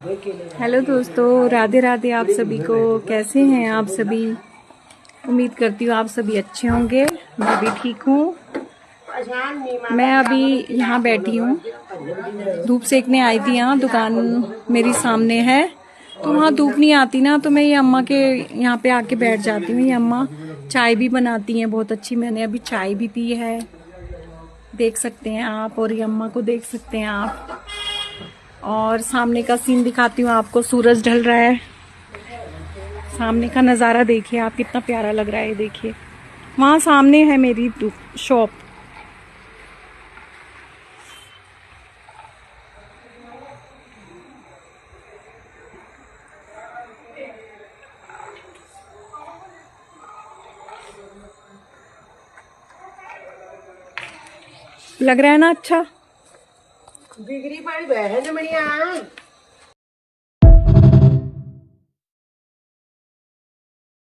Hello दोस्तों, राधे राधे आप सभी को। कैसे हैं आप सभी? उम्मीद करती हूँ आप सभी अच्छे होंगे। मैं भी ठीक हूँ। मैं अभी यहाँ बैठी हूँ, धूप सेकने आई थी। यहाँ दुकान मेरी सामने है, तो वहाँ धूप नहीं आती ना, तो मैं ये अम्मा के यहाँ पे आके बैठ जाती हूँ। ये अम्मा चाय भी बनाती हैं बहुत अच्छी। मैंने अभी चाय भी पी है, देख सकते हैं आप, और ये अम्मा को देख सकते हैं आप। और सामने का सीन दिखाती हूँ आपको। सूरज ढल रहा है, सामने का नज़ारा देखिए आप, कितना प्यारा लग रहा है। देखिए वहाँ सामने है मेरी शॉप। लग रहा है ना अच्छा? बिगड़ी पड़ी बहन बढ़िया।